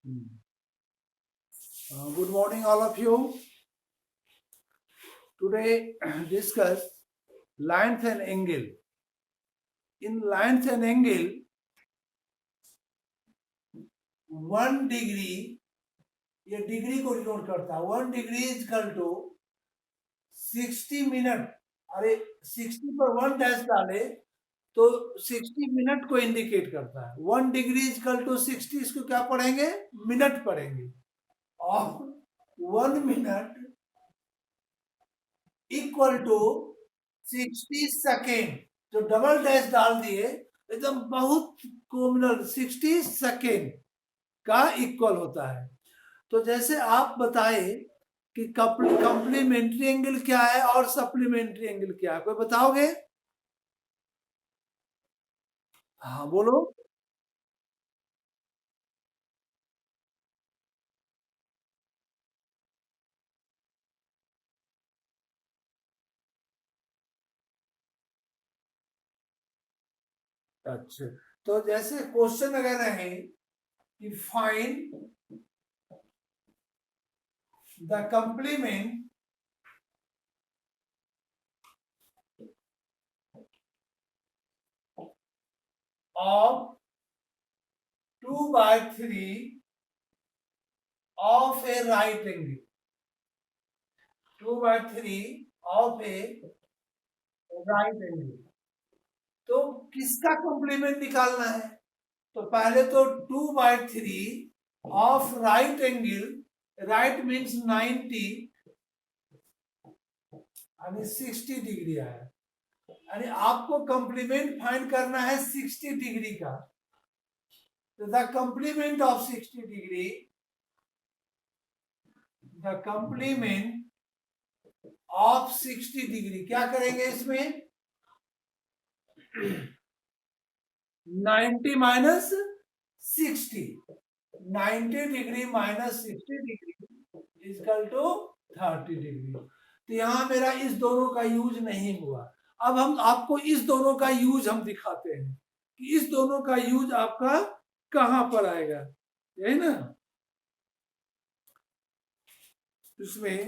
Good morning, all of you. Today, discuss length and angle. In length and angle, 1 degree, ये degree को denote करता है. 1 degree is equal to 60 minute. अरे 60 पर 1 dash डाले तो 60 मिनट को इंडिकेट करता है. 1 degree is equal to 60, इसको क्या पढ़ेंगे? मिनट पढ़ेंगे. और 1 मिनट इक्वल टू 60 सेकेंड. जो डबल डैश डाल दिए एकदम बहुत कॉमनर 60 सेकेंड का इक्वल होता है. तो जैसे आप बताए कि कंप्लीमेंट्री एंगल क्या है और सप्लीमेंट्री एंगल क्या है, कोई बताओगे? हाँ बोलो. अच्छा, तो जैसे क्वेश्चन अगर है कि find the complement of 2/3 of a right angle. 2/3 of a right angle. तो किसका कॉम्प्लीमेंट निकालना है? तो पहले तो 2/3 of right angle. Right means 90 यानी 60 डिग्री आया. यानी आपको कॉम्प्लीमेंट फाइंड करना है 60 डिग्री का. तो the complement of 60 degree, the complement of 60 degree क्या करेंगे इसमें? 90 minus 60. 90 degree minus 60 degree is equal to 30 degree. तो यहां मेरा इस दोनों का यूज नहीं हुआ. अब हम आपको इस दोनों का यूज हम दिखाते हैं कि इस दोनों का यूज आपका कहां पर आएगा. यही ना. इसमें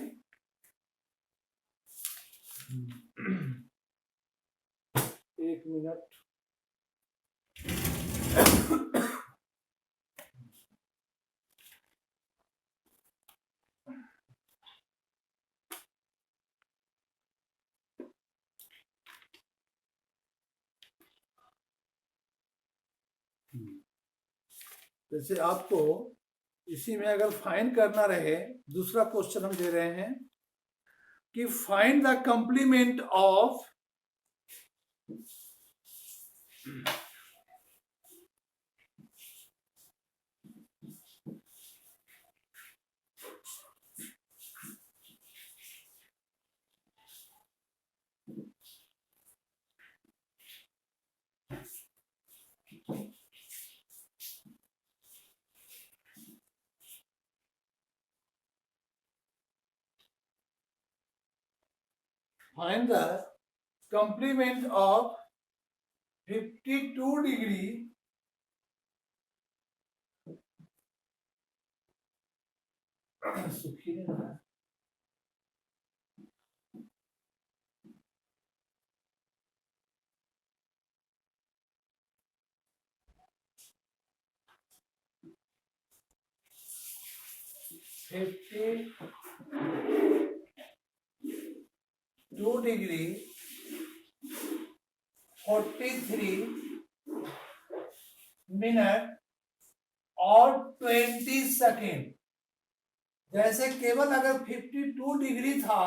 एक मिनट. जैसे आपको इसी में अगर फाइंड करना रहे, दूसरा क्वेश्चन हम दे रहे हैं कि find the complement of find the complement of 52 degree सुखी नहीं रहा. टू डिग्री 43 मिनट और 20 सेकेंड. जैसे केवल अगर 52 डिग्री था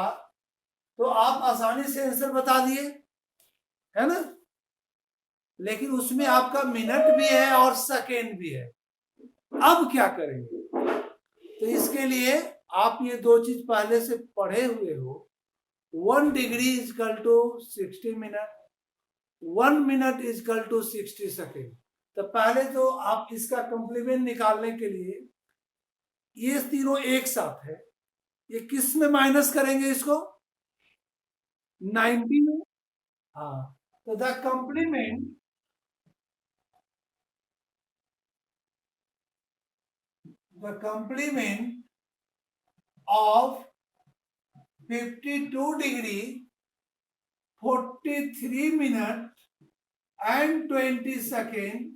तो आप आसानी से आंसर बता दिए, है ना. लेकिन उसमें आपका मिनट भी है और सेकेंड भी है. अब क्या करेंगे? तो इसके लिए आप ये दो चीज पहले से पढ़े हुए हो. 1 degree is equal to 60 minute. 1 minute is equal to 60 second. तो पहले तो आप इसका कंप्लीमेंट निकालने के लिए ये तीनों एक साथ है. ये किस में माइनस करेंगे इसको? 90 में. हाँ, तो the the complement of 52 degree 43 minute and 20 second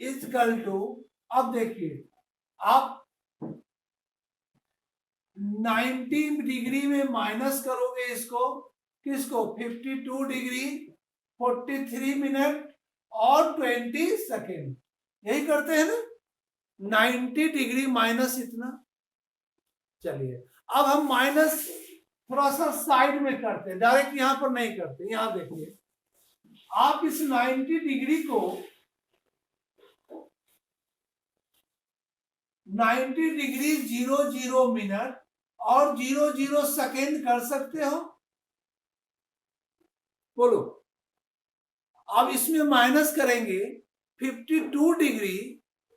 is equal to, अब देखिए आप 90 डिग्री में माइनस करोगे इसको, किसको, 52 डिग्री 43 मिनट और 20 सेकेंड, यही करते हैं ना, 90 डिग्री माइनस इतना। चलिए अब हम माइनस थोड़ा सा साइड में करते हैं, डायरेक्ट यहां पर नहीं करते। यहां देखिए आप इस 90 डिग्री को 90 डिग्री 00 मिनट और 00 सेकेंड कर सकते हो, बोलो। अब इसमें माइनस करेंगे 52 डिग्री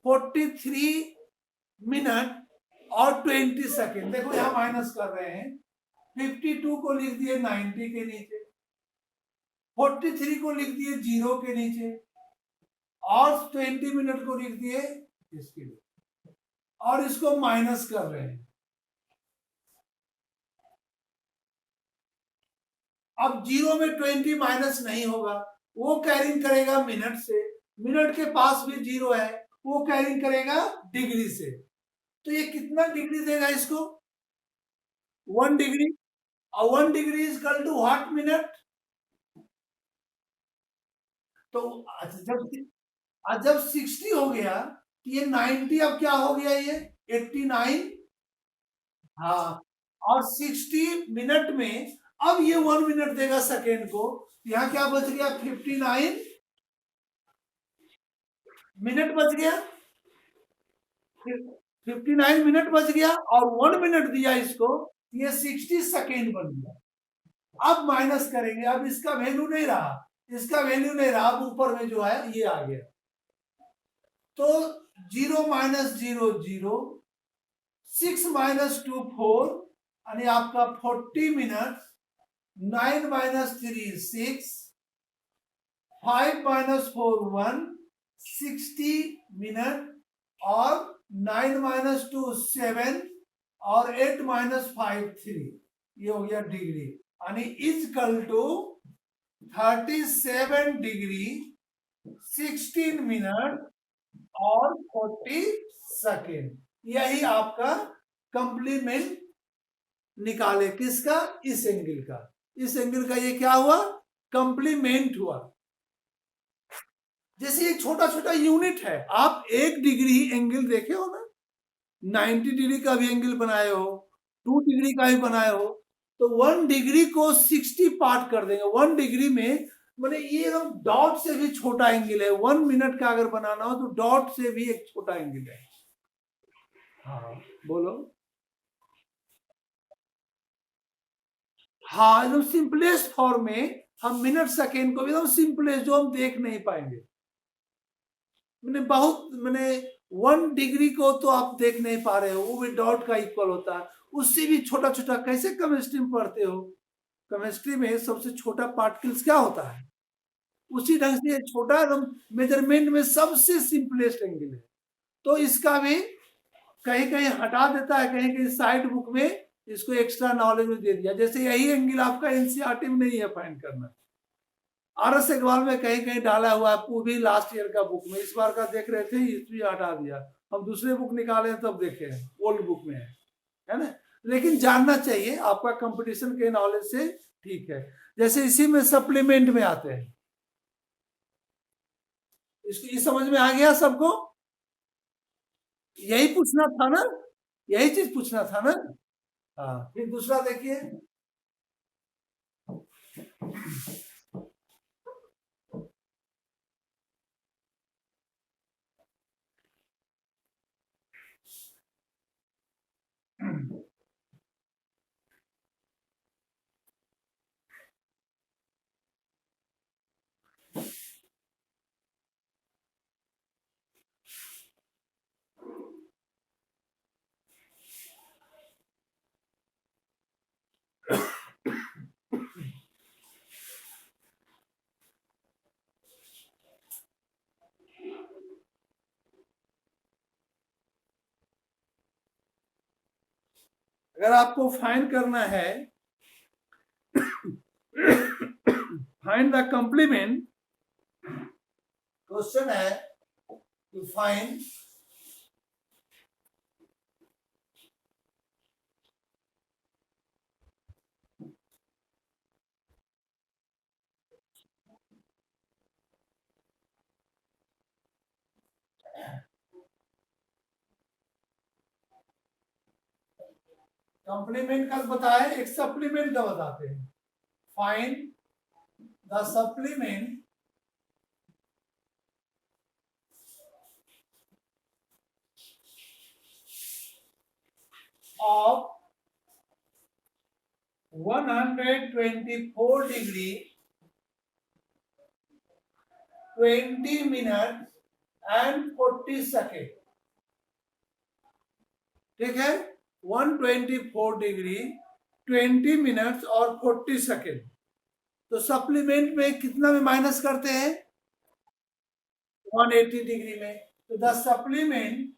43 मिनट और 20 सेकेंड। देखो यहां माइनस कर रहे हैं, 52 को लिख दिए 90 के नीचे, 43 को लिख दिए 0 के नीचे और 20 मिनट को लिख दिए इसके लिए, और इसको माइनस कर रहे हैं। अब 0 में 20 माइनस नहीं होगा, वो कैरिंग करेगा मिनट से, मिनट के पास भी 0 है, वो कैरिंग करेगा डिग्री से। तो ये कितना डिग्री देगा इसको, 1 डिग्री, और 1 degree is equal to what, minute. तो जब 60 हो गया तो ये 90 अब क्या हो गया, ये 89, हाँ, और 60 मिनट में अब ये 1 मिनट देगा सेकेंड को, यहां क्या बच गया, 59 मिनट बच गया, 59 मिनट बच गया, और 1 मिनट दिया इसको, ये 60 सेकेंड बन गया। अब माइनस करेंगे, अब इसका वैल्यू नहीं रहा, इसका वैल्यू नहीं रहा, अब ऊपर में जो है ये आ गया। तो 0 माइनस 0 0, 6 माइनस 2 4, यानी आपका 40 मिनट, 9 माइनस 3 6, 5 माइनस 4 1, 60 मिनट, और 9 माइनस 2 7, और 8 माइनस 5 3, ये हो गया डिग्री, यानी is equal to 37 degree 16 minute और 40 सेकेंड। यही आपका कंप्लीमेंट निकाले, किसका, इस एंगल का, इस एंगल का ये क्या हुआ, कंप्लीमेंट हुआ। जैसे एक छोटा छोटा यूनिट है, आप 1 डिग्री एंगल देखे हो ना, 90 डिग्री का भी एंगल बनाए हो, 2 डिग्री का भी बनाए हो, तो 1 डिग्री को 60 पार्ट कर देंगे। 1 डिग्री में मैंने ये डॉट से भी छोटा एंगल है, 1 मिनट का अगर बनाना हो तो डॉट से भी एक छोटा एंगल है। हाँ बोलो, हाँ एकदम सिंपलेस्ट फॉर्म में हम मिनट सेकेंड को एकदम सिंपलेस्ट, जो हम देख नहीं पाएंगे, मैंने 1 डिग्री को तो आप देख नहीं पा रहे हो, वो भी डॉट का इक्वल होता है, उससे भी छोटा छोटा। कैसे केमिस्ट्री में पढ़ते हो, केमिस्ट्री में सबसे छोटा पार्टिकल्स क्या होता है, उसी ढंग से छोटा मेजरमेंट में सबसे सिंपलेस्ट एंगल है। तो इसका भी कहीं कहीं हटा देता है, कहीं कहीं साइड बुक में इसको एक्स्ट्रा नॉलेज में दे दिया। जैसे यही एंगल आपका एनसीईआरटी में नहीं है फाइंड करना, आरएस अग्रवाल में कहीं कहीं डाला हुआ है, वो भी लास्ट ईयर का बुक में, इस बार का देख रहे थे इसलिए हटा दिया, हम दूसरे बुक निकाले तब देखे, ओल्ड बुक में है ना। लेकिन जानना चाहिए, आपका कंपटीशन के नॉलेज से ठीक है। जैसे इसी में सप्लीमेंट में आते हैं, इसको इस समझ में आ गया सबको, यही पूछना था ना, यही चीज पूछना था ना। हाँ फिर दूसरा देखिए, अगर आपको फाइंड करना है फाइंड द कंप्लीमेंट, क्वेश्चन है टू फाइंड कंप्लीमेंट का बताए, एक सप्लीमेंट का बताते हैं। Find the supplement of 124 degree 20 minutes and 40 second. ठीक है, 124 डिग्री 20 मिनट्स और 40 सेकेंड। तो सप्लीमेंट में कितना में माइनस करते हैं? 180 डिग्री में। तो the supplement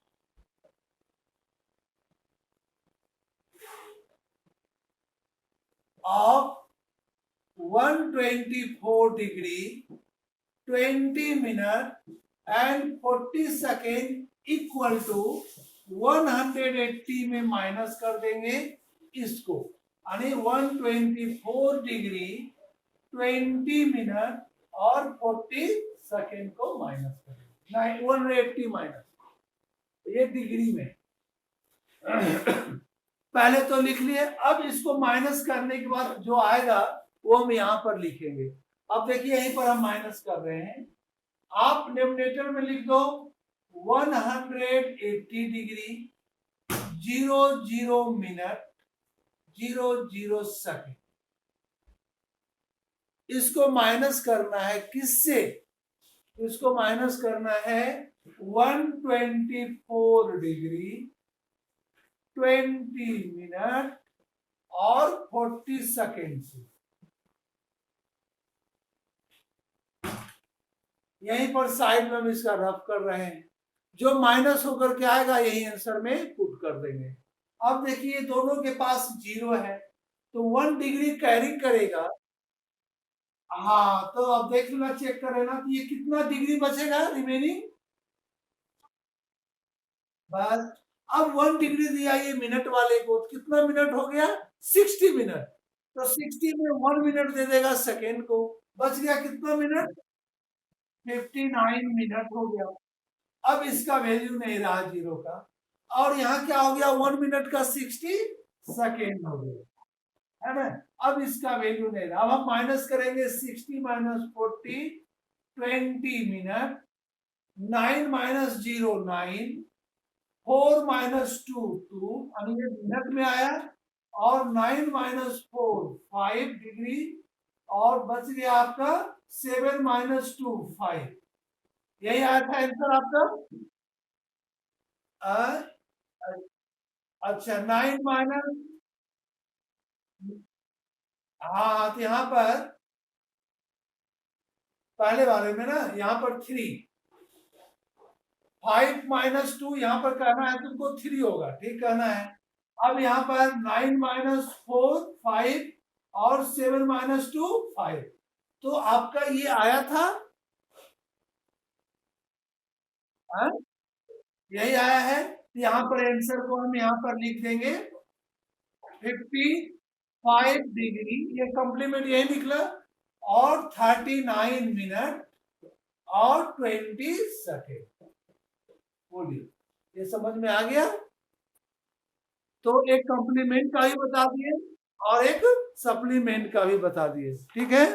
of 124 degree 20 minutes and 40 second equal to 180 में माइनस कर देंगे इसको, यानी 124 डिग्री 20 मिनट और 40 सेकेंड को माइनस करेंगे, 180 माइनस, ये डिग्री में। पहले तो लिख लिए, अब इसको माइनस करने के बाद जो आएगा वो हम यहां पर लिखेंगे। अब देखिए यहीं पर हम माइनस कर रहे हैं, आप डिनोमिनेटर में लिख दो 180 डिग्री 00 मिनट 00 सेकेंड। इसको माइनस करना है किससे? इसको माइनस करना है 124 डिग्री 20 मिनट और 40 सेकेंड से। यहीं पर साइड में हम इसका रफ कर रहे हैं, जो माइनस होकर के आएगा यही आंसर में पुट कर देंगे। अब देखिए दोनों के पास 0 है तो 1 डिग्री कैरी करेगा। हाँ, तो अब देख लेना, चेक कर लेना कि ये कितना डिग्री बचेगा रिमेनिंग। बस अब 1 डिग्री दिया ये मिनट वाले को, कितना मिनट हो गया? 60 मिनट। तो 60 में 1 मिनट दे देगा सेकेंड को, बच गया कितना मिनट? 59 मिनट हो गया। अब इसका वैल्यू नहीं रहा 0 का, और यहाँ क्या हो गया? 1 मिनट का 60 सेकेंड हो गया, है ना। अब इसका वैल्यू नहीं रहा। अब हम माइनस करेंगे 60 माइनस 40 20 मिनट, 9 माइनस 0 9, 4 माइनस 2 2, यानी ये मिनट में आया, और 9 माइनस 4 5 डिग्री, और बच गया आपका 7 माइनस 2 5। यही आया था आंसर आपका। अच्छा 9 माइनस, हाँ तो यहाँ पर पहले वाले में ना, यहाँ पर 3, 5 माइनस 2 यहाँ पर कहना है तुमको 3 होगा, ठीक कहना है। अब यहाँ पर 9 माइनस 4 5 और 7 माइनस 2 5, तो आपका ये आया था, हाँ? यही आया है। यहाँ पर आंसर को हम यहाँ पर लिख देंगे 55 डिग्री, ये कॉम्प्लीमेंट यही निकला, और 39 मिनट और 20 सेकेंड। बोलिए, ये समझ में आ गया? तो एक कॉम्प्लीमेंट का भी बता दिए और एक सप्लीमेंट का भी बता दिए, ठीक है।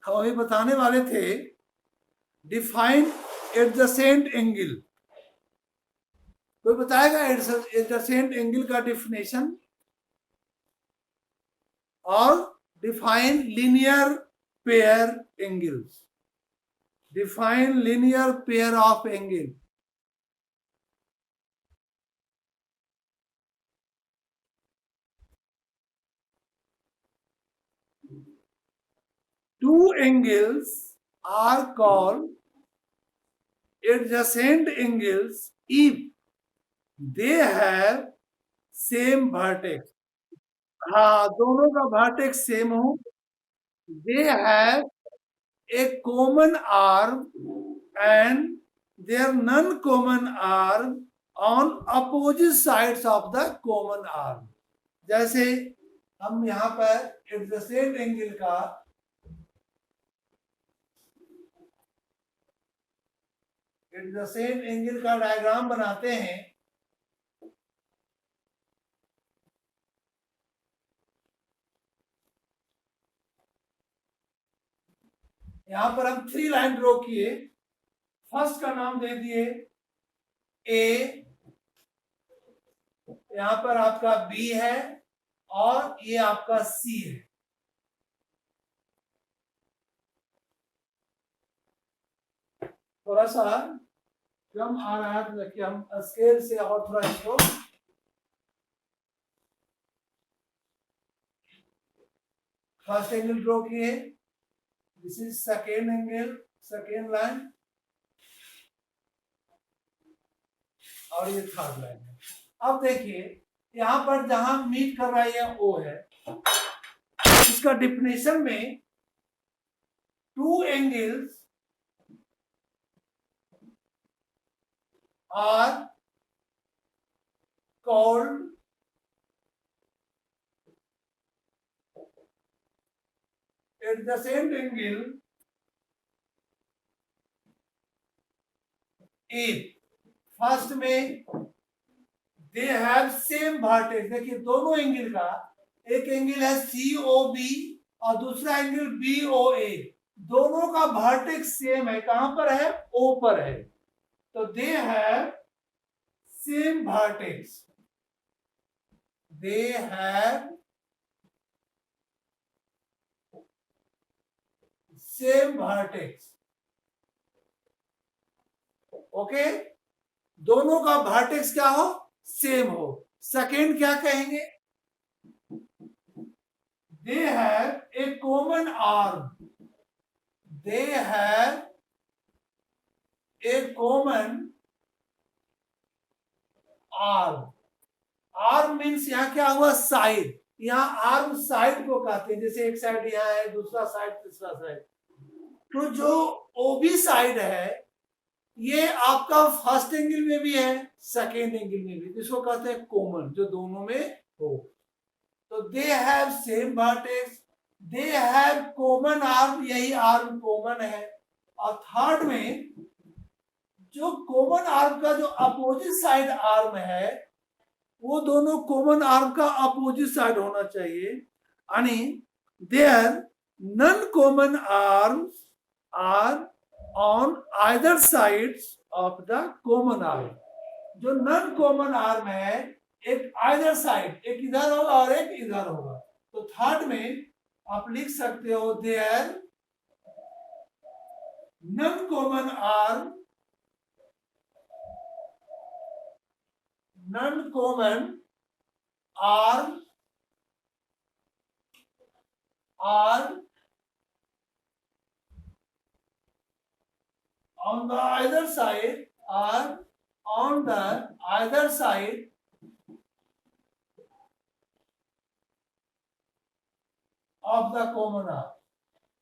हम अभी बताने वाले थे डिफाइन एडजेसेंट एंगल। कोई बताएगा एडजेसेंट एंगल का डिफिनेशन? और define linear pair angles. Define linear pair of angle. Two angles are called adjacent angles if they have same vertex. हाँ, दोनों का vertex सेम हो. They have a common arm and their non-common arm on opposite sides of the common arm. जैसे हम यहाँ पर adjacent angle का adjacent angle का डायग्राम बनाते हैं. यहां पर हम 3 लाइन ड्रॉ किए. फर्स्ट का नाम दे दिए ए, यहां पर आपका बी है और ये आपका सी है. थोड़ा सा कम आ रहा है तो देखिए हम स्केल से और थोड़ा इसको फर्स्ट एंगल ड्रॉ किए. This is second angle, second line और ये थर्ड लाइन है. अब देखिए यहां पर जहां मीट कर रहा है ओ है. इसका डिफिनेशन में two angles are called adjacent angle if first में they have same vertex. देखिए दोनों एंगल का, एक एंगल है COB और दूसरा एंगल BOA, दोनों का वर्टेक्स सेम है. कहां पर है? O पर है. तो they have same vertex. They have same vertex. Okay, दोनों का वर्टेक्स क्या हो? सेम हो. सेकेंड क्या कहेंगे? They have a common arm. They have a common arm. Arm means यहाँ क्या हुआ? साइड. यहाँ आर्म साइड को कहते हैं. जैसे एक साइड यहाँ है, दूसरा साइड, तीसरा साइड. तो जो ओबी साइड है ये आपका फर्स्ट एंगल में भी है, सेकेंड एंगल में भी. इसको कहते हैं कॉमन, जो दोनों में हो. तो दे have same vertex, they have common arm, यही आर्म कॉमन है. और थर्ड में जो कॉमन आर्म का जो अपोजिट साइड आर्म है वो दोनों कॉमन आर्म का अपोजिट साइड होना चाहिए. यानी there non common arms are on either sides of the common arm. जो नॉन कॉमन आर्म है एक आइदर साइड, एक इधर होगा और एक इधर होगा. तो थर्ड में आप लिख सकते हो there non common arm, non-common arm are on the either side, are on the either side of the common arm,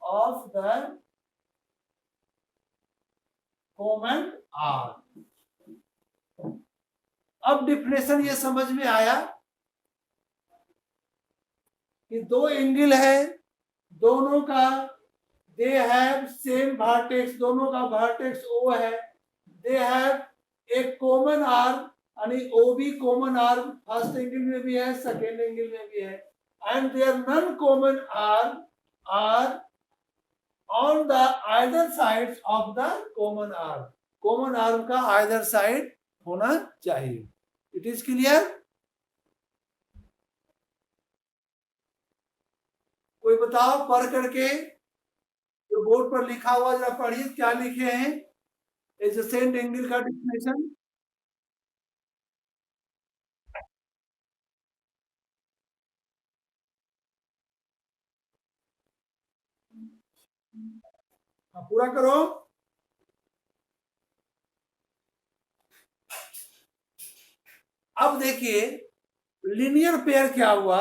of the common arm. अब डिफिनेशन ये समझ में आया कि दो एंगल है, दोनों का दे हैव सेम वर्टेक्स, दोनों का वर्टेक्स ओ है. दे हैव एक कॉमन आर्म, यानी ओ भी कॉमन आर्म फर्स्ट एंगल में भी है, सेकेंड एंगल में भी है. And there non common arm are on the either side of the common arm, common arm का आइदर साइड होना चाहिए। It is clear? कोई बताओ पढ़ करके, जो बोर्ड पर लिखा हुआ जरा पढ़िए, क्या लिखे हैं एडजेसेंट एंगल का डेफिनेशन। पूरा करो। अब देखिए लीनियर पेयर क्या हुआ,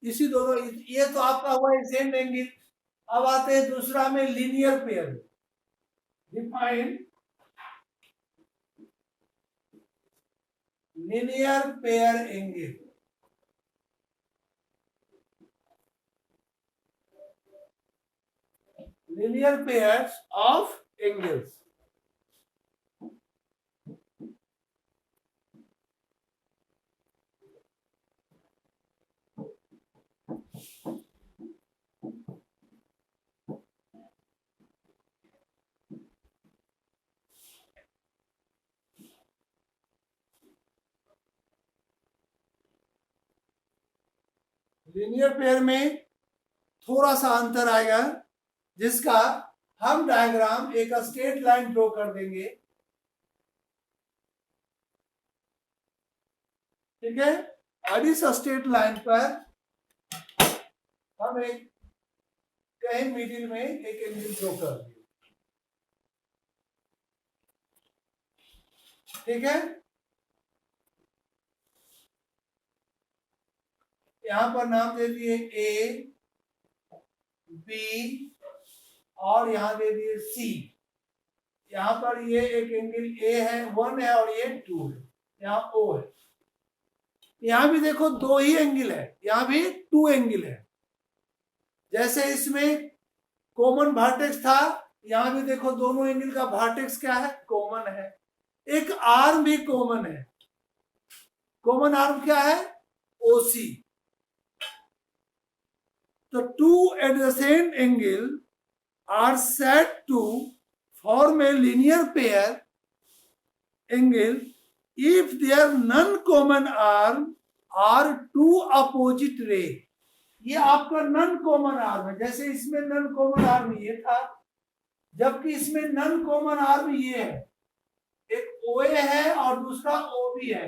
इसी दोनों, ये तो आपका हुआ एडजेसेंट एंगल। अब आते हैं दूसरा में linear pair. Define linear pair angle. linear pairs of angles। Linear pair में थोड़ा सा अंतर आएगा, जिसका हम डायग्राम एक स्ट्रेट लाइन ड्रॉ कर देंगे। ठीक है, और इस स्ट्रेट लाइन पर हम एक कहीं मिडिल में एक एंगल ड्रॉ कर देंगे। ठीक है, यहां पर नाम दे दिए ए बी और यहां दे दिए सी। यहां पर ये एक एंगल ए है 1 है और ये 2 है, यहाँ ओ है। यहां भी देखो दो ही एंगल है, यहां भी 2 एंगल है। जैसे इसमें कॉमन वर्टेक्स था, यहां भी देखो दोनों एंगल का वर्टेक्स क्या है, कॉमन है। एक आर्म भी कॉमन है। कॉमन आर्म क्या है, ओसी। तो two adjacent angle are set to form a linear pair angle if their non-common arm are two opposite ray। ये आपका नॉन कॉमन आर्म है। जैसे इसमें नॉन कॉमन आर्म ये था, जबकि इसमें नॉन कॉमन आर्म ये है, एक ओए है और दूसरा ओ बी है।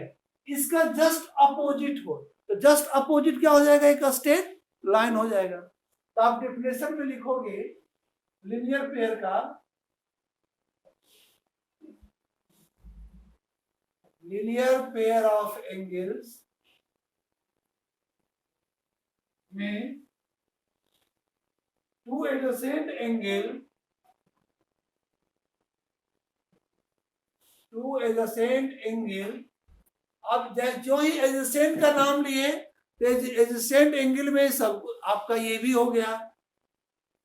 इसका जस्ट अपोजिट हो, तो जस्ट अपोजिट क्या हो जाएगा, एक स्ट्रेट लाइन हो जाएगा। तो आप डेफिनेशन में लिखोगे लिनियर पेयर का, linear pair of angles में two adjacent angle, अब जो ही एडजेसेंट का नाम लिए तो एडजेसेंट एंगल में सब आपका ये भी हो गया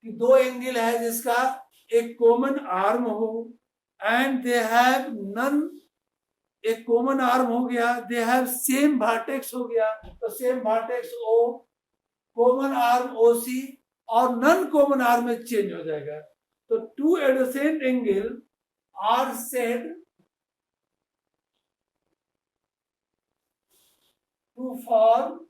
कि दो एंगल है जिसका एक कॉमन आर्म हो एंड दे हैव नन, एक कॉमन आर्म हो गया, दे हैव सेम वर्टेक्स हो गया, तो same vertex O, common arm O C, और नॉन कॉमन आर्म में चेंज हो जाएगा। तो two adjacent angle are said to form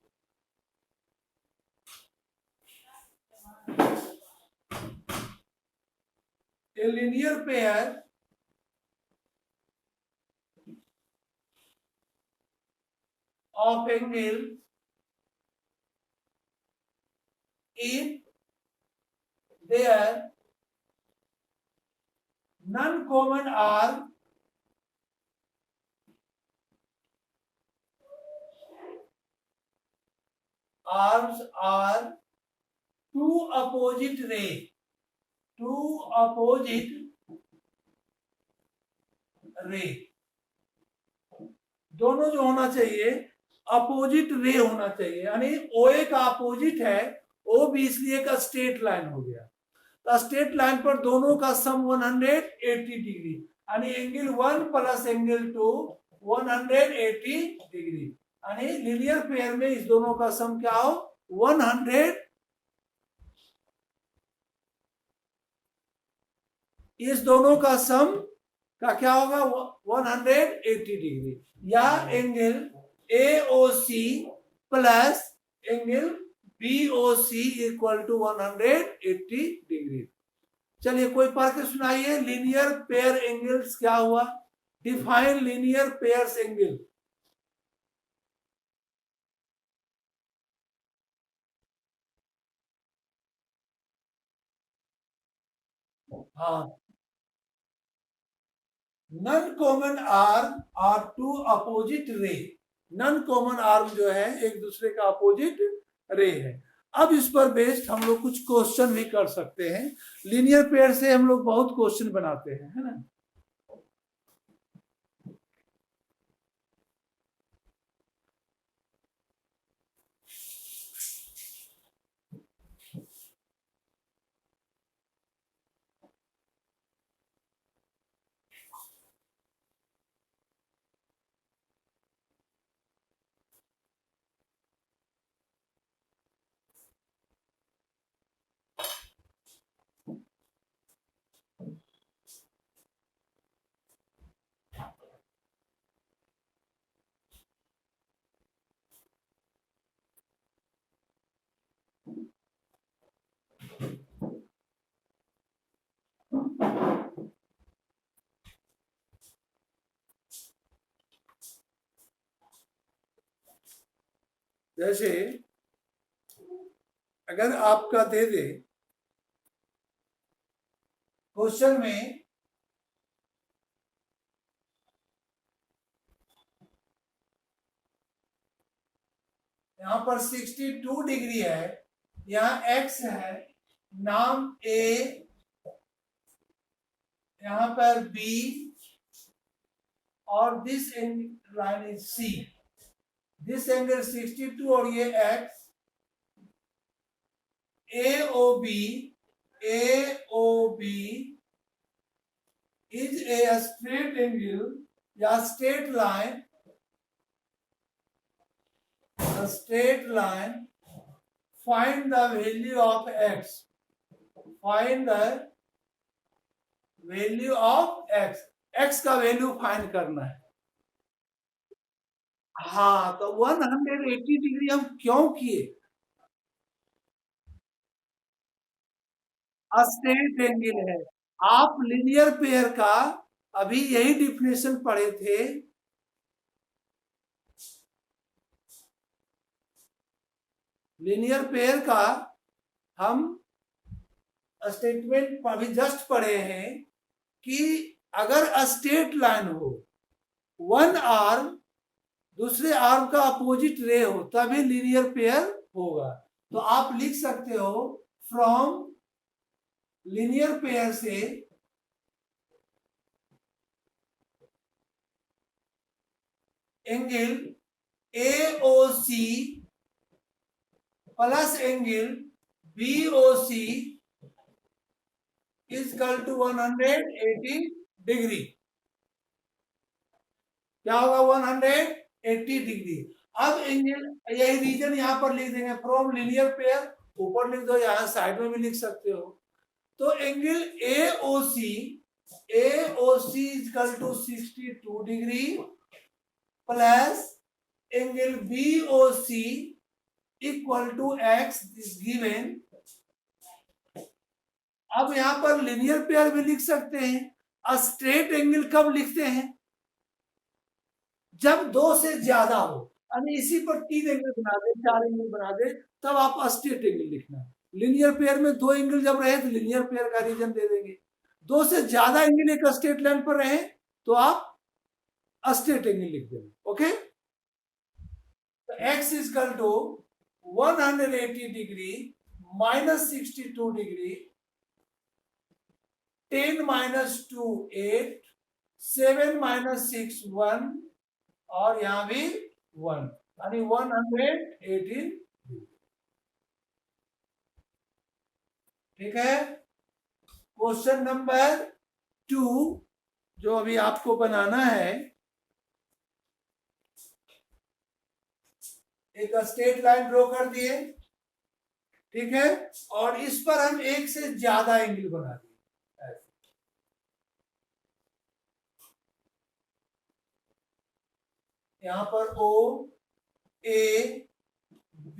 a linear pair of angle if their non-common arms are two opposite ray, two opposite ray, दोनों जो होना चाहिए opposite ray होना चाहिए। यानी ओए का अपोजिट है ओ भी, इसलिए का स्ट्रेट लाइन हो गया। तो स्ट्रेट लाइन पर दोनों का सम 180 डिग्री, यानी एंगल 1 प्लस एंगल 2 180 डिग्री। यानी लिनियर पेयर में इस दोनों का सम क्या हो, 100 इस दोनों का सम का क्या होगा 180 डिग्री, या angle AOC plus angle BOC equal to 180 degree. चलिए कोई पढ़ के सुनाइए, लीनियर पेयर एंगल्स क्या हुआ, डिफाइन लीनियर पेयर्स एंगल। हाँ, non common arm are two opposite ray, non common arm जो है एक दूसरे का अपोजिट रे है। अब इस पर बेस्ड हम लोग कुछ क्वेश्चन भी कर सकते हैं, लीनियर पेयर से हम लोग बहुत क्वेश्चन बनाते हैं, है ना। जैसे अगर आपका दे दे क्वेश्चन में यहां पर 62 डिग्री है, यहाँ x है, नाम A, यहां पर B, और this line is C, this angle 62 और ये x, AOB is a straight angle या straight line, a straight line, find the value of x, find the value of x, x का value find करना है। हाँ, तो 180 degree हम क्यों किए, स्ट्रेट एंगल है। आप लीनियर पेयर का अभी यही डिफिनेशन पढ़े थे, लीनियर पेयर का हम स्टेटमेंट अभी जस्ट पढ़े हैं कि अगर स्ट्रेट लाइन हो, वन आर्म दूसरे आर्म का अपोजिट रे हो, तभी लीनियर पेयर होगा। तो आप लिख सकते हो फ्रॉम लीनियर पेयर से angle AOC plus angle BOC is equal to 180 degree. क्या होगा 180 डिग्री। अब एंगल यही रीजन यहां पर लिख देंगे, फ्रॉम लीनियर पेयर ऊपर लिख दो, यहां साइड में भी लिख सकते हो। तो angle AOC is equal to 62 degree plus angle BOC equal to x is given. अब यहां पर लीनियर पेयर भी लिख सकते हैं। स्ट्रेट एंगल कब लिखते हैं, जब दो से ज्यादा हो, यानी इसी पर 3 एंगल बना दे, 4 एंगल बना दे, तब आप स्ट्रेट एंगल लिखना है। लीनियर पेयर में 2 एंगल जब रहे तो लीनियर पेयर का रीजन दे देंगे। 2 से ज्यादा एंगल एक स्ट्रेट लाइन पर रहे तो आप स्ट्रेट एंगल लिख देंगे। ओके, तो x is equal to 180 degree minus 62 degree, 10 minus 2 8, 7 minus 6 1, और यहां भी 1, यानी 118। ठीक है, क्वेश्चन नंबर 2 जो अभी आपको बनाना है, एक स्ट्रेट लाइन ड्रॉ कर दिए, ठीक है, और इस पर हम एक से ज्यादा एंगल बना दिए। यहां पर O A B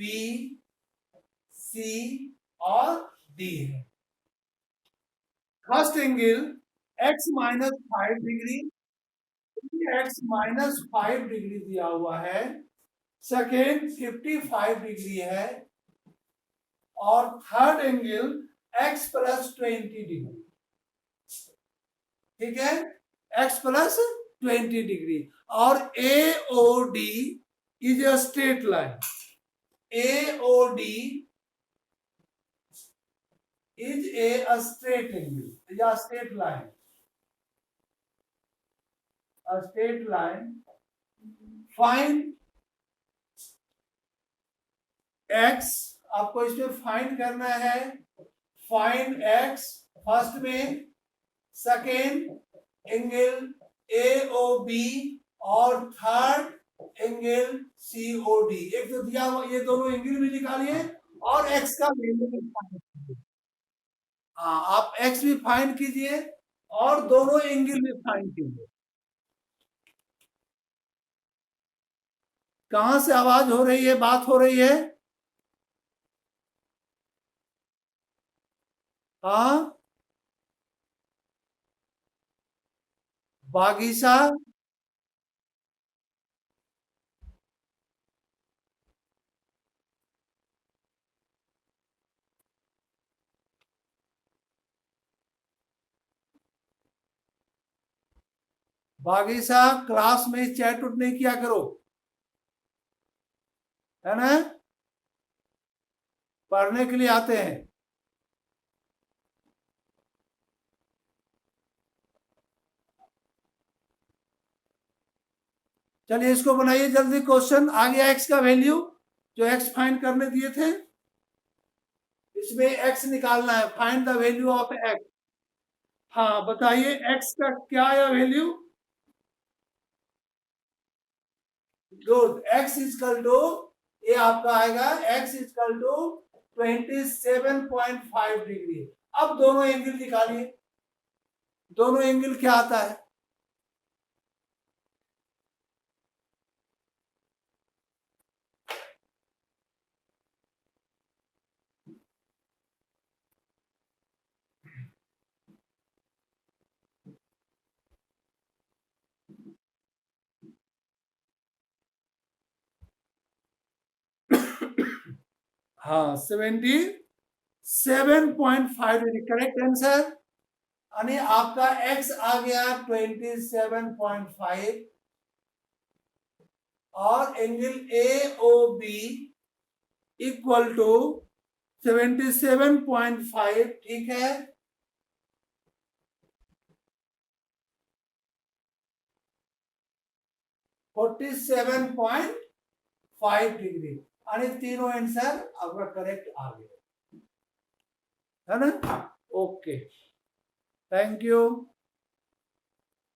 C और D है। First angle x minus 5 degree, x minus 5 degree दिया हुआ है। सेकेंड 55 डिग्री है और third angle x plus 20 degree. ठीक है, x प्लस 20 डिग्री। और AOD is a straight line. AOD is a straight angle, is a straight line. A straight line. Find x, आपको इसमें फाइंड करना है। फाइंड x फर्स्ट में, second angle AOB और third angle COD। एक तो दिया हुआ, ये दोनों एंगल भी निकालिए और x का वैल्यू भी फाइंड कीजिए। हाँ, आप x भी फाइंड कीजिए और दोनों एंगल भी फाइंड कीजिए। कहां से आवाज हो रही है, बात हो रही है? हाँ, बागीचा। बागीचा क्लास में चैट उठ नहीं किया करो, है ना? पढ़ने के लिए आते हैं। चलिए इसको बनाइए जल्दी। क्वेश्चन आ गया x का वैल्यू जो x फाइंड करने दिए थे, इसमें x निकालना है। Find the value of x। हाँ बताइए x का क्या है value? Good, x is equal to, ये आपका आएगा x इजकल टू 27.5 डिग्री। अब दोनों एंगल निकालिए। दोनों एंगल क्या आता है? हाँ 77.5 डिग्री करेक्ट आंसर। यानी आपका x आ गया 27.5 और एंगल AOB इक्वल टू 77.5। ठीक है, 47.5 डिग्री। यानी तीनों आंसर आपका करेक्ट आ गया, है ना? Okay, thank you.